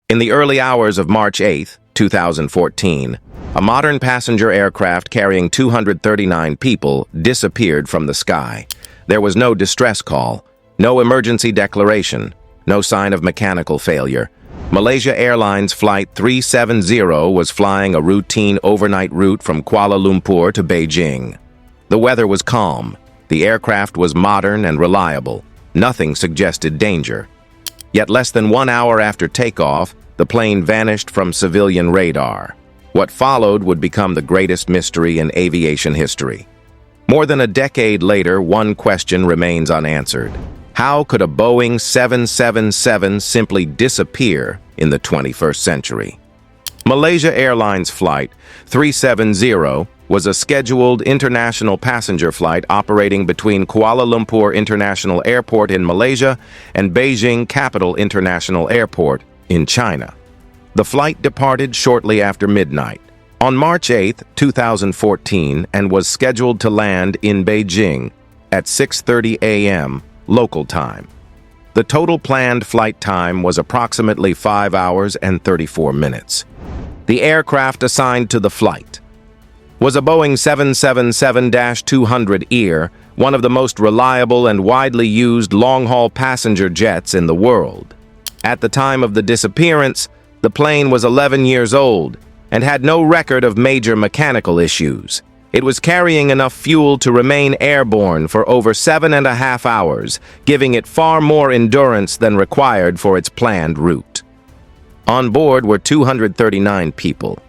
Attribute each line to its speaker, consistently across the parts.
Speaker 1: In the early hours of March 8, 2014, a modern passenger aircraft carrying 239 people disappeared from the sky. There was no distress call, no emergency declaration, no sign of mechanical failure. Malaysia Airlines Flight 370 was flying a routine overnight route from Kuala Lumpur to Beijing. The weather was calm. The aircraft was modern and reliable. Nothing suggested danger. Yet less than 1 hour after takeoff, the plane vanished from civilian radar. What followed would become the greatest mystery in aviation history. More than a decade later, one question remains unanswered. How could a Boeing 777 simply disappear in the 21st century? Malaysia Airlines Flight 370 was a scheduled international passenger flight operating between Kuala Lumpur International Airport in Malaysia and Beijing Capital International Airport in China. The flight departed shortly after midnight on March 8, 2014, and was scheduled to land in Beijing at 6:30 a.m. local time. The total planned flight time was approximately 5 hours and 34 minutes. The aircraft assigned to the flight was a Boeing 777-200ER, one of the most reliable and widely used long-haul passenger jets in the world. At the time of the disappearance, the plane was 11 years old and had no record of major mechanical issues. It was carrying enough fuel to remain airborne for over 7.5 hours, giving it far more endurance than required for its planned route. On board were 239 people,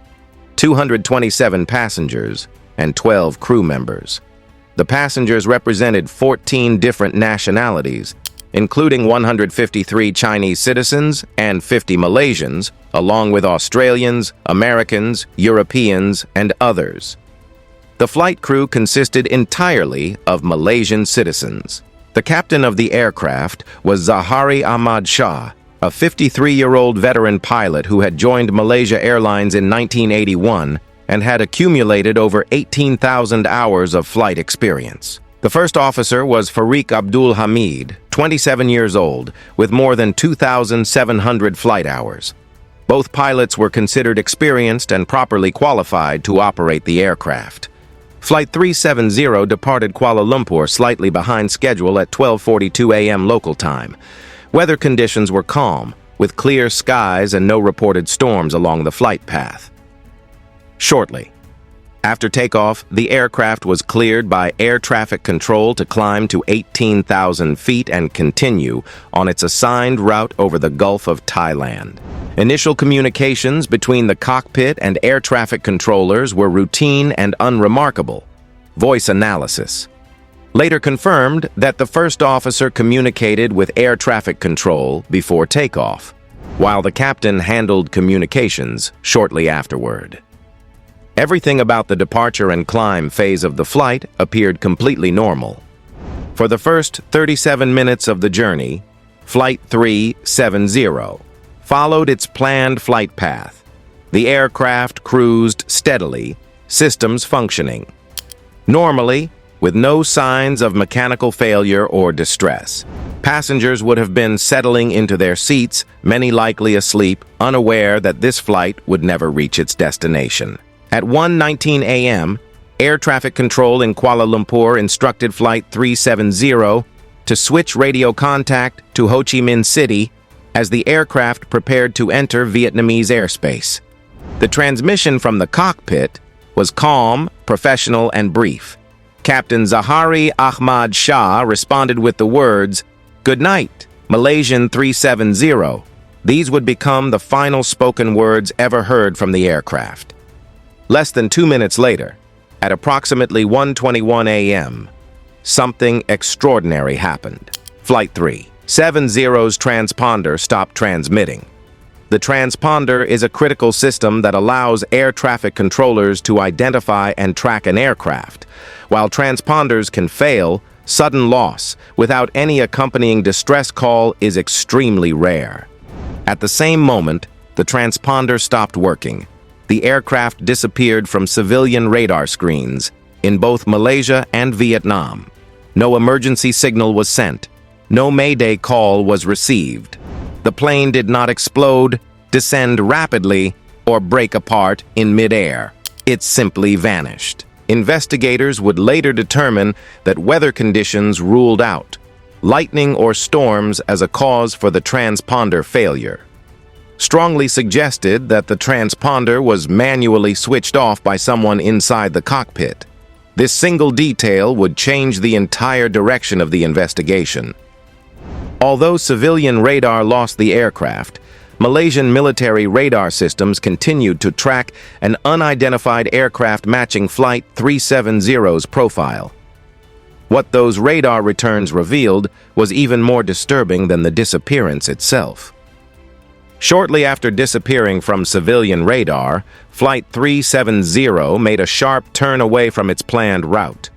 Speaker 1: 227 passengers, and 12 crew members. The passengers represented 14 different nationalities, including 153 Chinese citizens and 50 Malaysians, along with Australians, Americans, Europeans, and others. The flight crew consisted entirely of Malaysian citizens. The captain of the aircraft was Zahari Ahmad Shah, a 53-year-old veteran pilot who had joined Malaysia Airlines in 1981 and had accumulated over 18,000 hours of flight experience. The first officer was Fariq Abdul Hamid, 27 years old, with more than 2,700 flight hours. Both pilots were considered experienced and properly qualified to operate the aircraft. Flight 370 departed Kuala Lumpur slightly behind schedule at 12:42 a.m. local time. Weather conditions were calm, with clear skies and no reported storms along the flight path. Shortly after takeoff, the aircraft was cleared by air traffic control to climb to 18,000 feet and continue on its assigned route over the Gulf of Thailand. Initial communications between the cockpit and air traffic controllers were routine and unremarkable. Voice analysis later confirmed that the first officer communicated with air traffic control before takeoff, while the captain handled communications shortly afterward. Everything about the departure and climb phase of the flight appeared completely normal. For the first 37 minutes of the journey, Flight 370 followed its planned flight path. The aircraft cruised steadily, systems functioning normally, with no signs of mechanical failure or distress. Passengers would have been settling into their seats, many likely asleep, unaware that this flight would never reach its destination. At 1:19 a.m., air traffic control in Kuala Lumpur instructed Flight 370 to switch radio contact to Ho Chi Minh City as the aircraft prepared to enter Vietnamese airspace. The transmission from the cockpit was calm, professional, and brief. Captain Zahari Ahmad Shah responded with the words, "Good night, Malaysian 370. These would become the final spoken words ever heard from the aircraft. Less than 2 minutes later, at approximately 1:21 a.m., something extraordinary happened. Flight 370's transponder stopped transmitting. The transponder is a critical system that allows air traffic controllers to identify and track an aircraft. While transponders can fail, sudden loss without any accompanying distress call is extremely rare. At the same moment, the transponder stopped working. The aircraft disappeared from civilian radar screens in both Malaysia and Vietnam. No emergency signal was sent. No mayday call was received. The plane did not explode, descend rapidly, or break apart in midair. It simply vanished. Investigators would later determine that weather conditions ruled out lightning or storms as a cause for the transponder failure. Strongly suggested that the transponder was manually switched off by someone inside the cockpit. This single detail would change the entire direction of the investigation. Although civilian radar lost the aircraft, Malaysian military radar systems continued to track an unidentified aircraft matching Flight 370's profile. What those radar returns revealed was even more disturbing than the disappearance itself. Shortly after disappearing from civilian radar, Flight 370 made a sharp turn away from its planned route.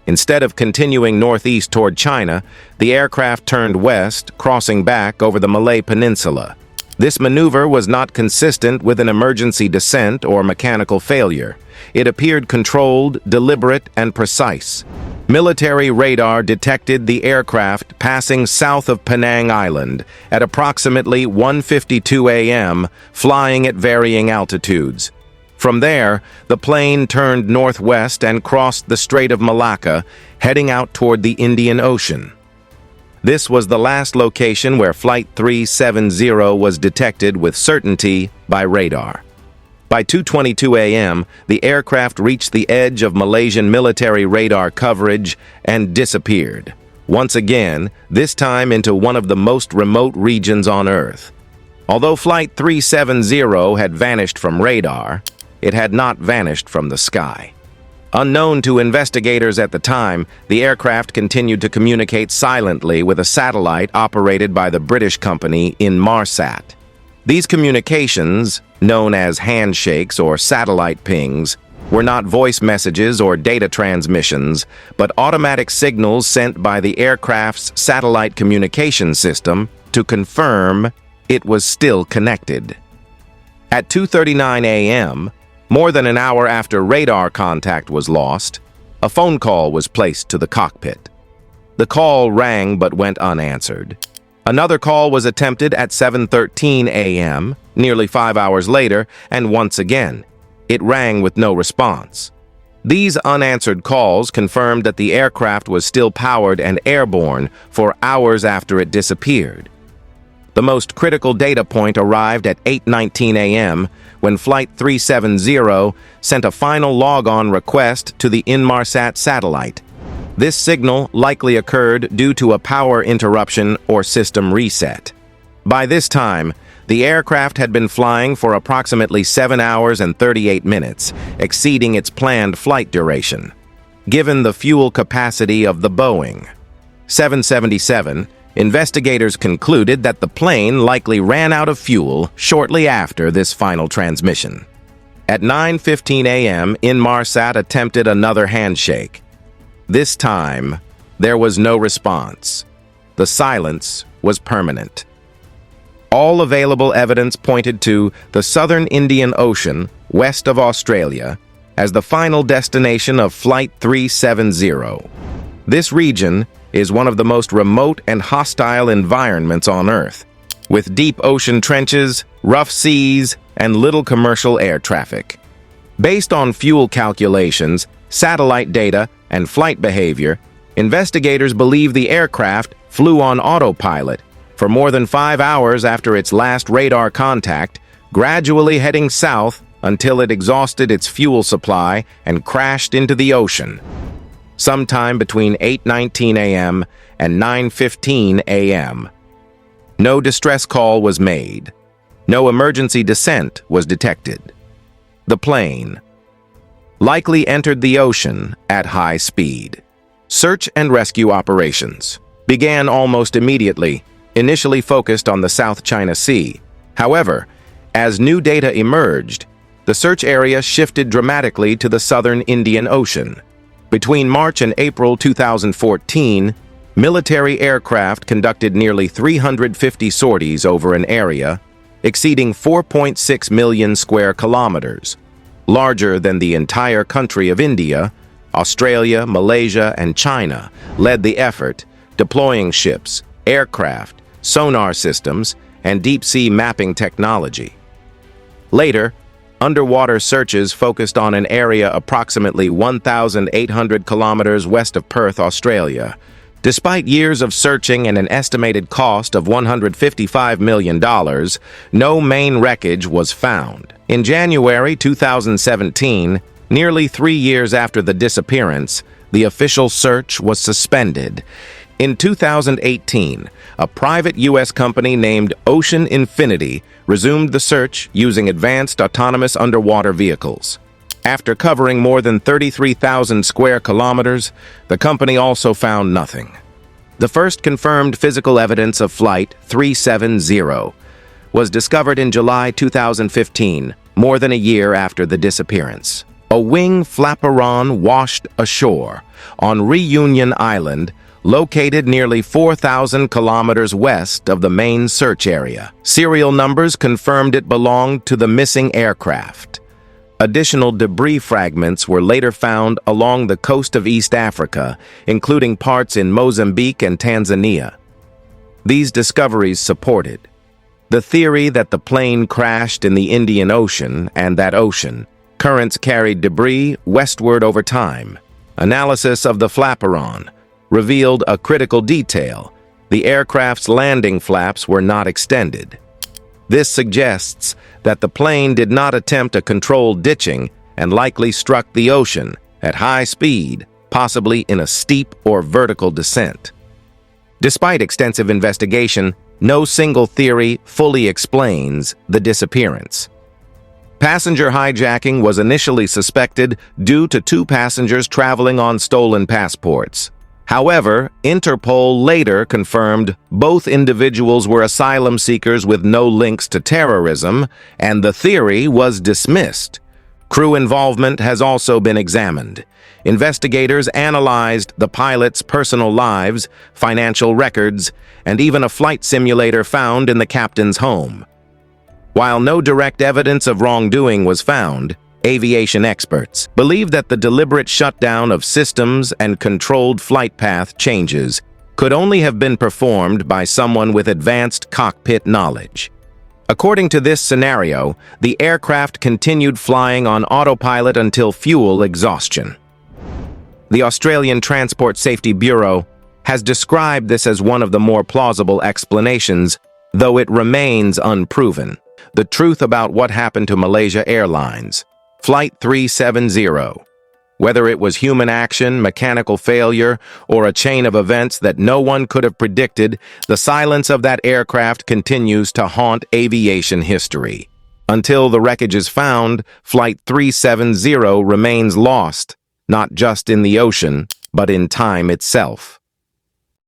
Speaker 1: Instead of continuing northeast toward China, the aircraft turned west, crossing back over the Malay Peninsula. This maneuver was not consistent with an emergency descent or mechanical failure. It appeared controlled, deliberate, and precise. Military radar detected the aircraft passing south of Penang Island at approximately 1:52 a.m., flying at varying altitudes. From there, the plane turned northwest and crossed the Strait of Malacca, heading out toward the Indian Ocean. This was the last location where Flight 370 was detected with certainty by radar. By 2:22 a.m., the aircraft reached the edge of Malaysian military radar coverage and disappeared. Once again, this time into one of the most remote regions on Earth. Although Flight 370 had vanished from radar, it had not vanished from the sky. Unknown to investigators at the time, the aircraft continued to communicate silently with a satellite operated by the British company Inmarsat. These communications, known as handshakes or satellite pings, were not voice messages or data transmissions, but automatic signals sent by the aircraft's satellite communication system to confirm it was still connected. At 2:39 a.m., more than an hour after radar contact was lost, a phone call was placed to the cockpit. The call rang but went unanswered. Another call was attempted at 7:13 a.m., nearly 5 hours later, and once again, it rang with no response. These unanswered calls confirmed that the aircraft was still powered and airborne for hours after it disappeared. The most critical data point arrived at 8:19 a.m. when Flight 370 sent a final log-on request to the Inmarsat satellite. This signal likely occurred due to a power interruption or system reset. By this time, the aircraft had been flying for approximately 7 hours and 38 minutes, exceeding its planned flight duration. Given the fuel capacity of the Boeing 777, investigators concluded that the plane likely ran out of fuel shortly after this final transmission. At 9:15 a.m., Inmarsat attempted another handshake. This time, there was no response. The silence was permanent. All available evidence pointed to the southern Indian Ocean, west of Australia, as the final destination of Flight 370. This region is one of the most remote and hostile environments on Earth, with deep ocean trenches, rough seas, and little commercial air traffic. Based on fuel calculations, satellite data, and flight behavior, investigators believe the aircraft flew on autopilot for more than 5 hours after its last radar contact, gradually heading south until it exhausted its fuel supply and crashed into the ocean. Sometime between 8:19 a.m. and 9:15 a.m. No distress call was made. No emergency descent was detected. The plane likely entered the ocean at high speed. Search and rescue operations began almost immediately, initially focused on the South China Sea. However, as new data emerged, the search area shifted dramatically to the southern Indian Ocean. Between March and April 2014, military aircraft conducted nearly 350 sorties over an area exceeding 4.6 million square kilometers, larger than the entire country of India. Australia, Malaysia, and China led the effort, deploying ships, aircraft, sonar systems, and deep-sea mapping technology. Later, underwater searches focused on an area approximately 1,800 kilometers west of Perth, Australia. Despite years of searching and an estimated cost of $155 million, no main wreckage was found. In January 2017, nearly 3 years after the disappearance, the official search was suspended. In 2018, a private U.S. company named Ocean Infinity resumed the search using advanced autonomous underwater vehicles. After covering more than 33,000 square kilometers, the company also found nothing. The first confirmed physical evidence of Flight 370 was discovered in July 2015, more than a year after the disappearance. A wing flaperon washed ashore on Reunion Island, located nearly 4,000 kilometers west of the main search area. Serial numbers confirmed it belonged to the missing aircraft. Additional debris fragments were later found along the coast of East Africa, including parts in Mozambique and Tanzania. These discoveries supported the theory that the plane crashed in the Indian Ocean and that ocean currents carried debris westward over time. Analysis of the flaperon revealed a critical detail: the aircraft's landing flaps were not extended. This suggests that the plane did not attempt a controlled ditching and likely struck the ocean at high speed, possibly in a steep or vertical descent. Despite extensive investigation, no single theory fully explains the disappearance. Passenger hijacking was initially suspected due to 2 passengers traveling on stolen passports. However, Interpol later confirmed both individuals were asylum seekers with no links to terrorism, and the theory was dismissed. Crew involvement has also been examined. Investigators analyzed the pilots' personal lives, financial records, and even a flight simulator found in the captain's home. While no direct evidence of wrongdoing was found, aviation experts believe that the deliberate shutdown of systems and controlled flight path changes could only have been performed by someone with advanced cockpit knowledge. According to this scenario, the aircraft continued flying on autopilot until fuel exhaustion. The Australian Transport Safety Bureau has described this as one of the more plausible explanations, though it remains unproven. The truth about what happened to Malaysia Airlines Flight 370. Whether it was human action, mechanical failure, or a chain of events that no one could have predicted, the silence of that aircraft continues to haunt aviation history. Until the wreckage is found, Flight 370 remains lost, not just in the ocean, but in time itself.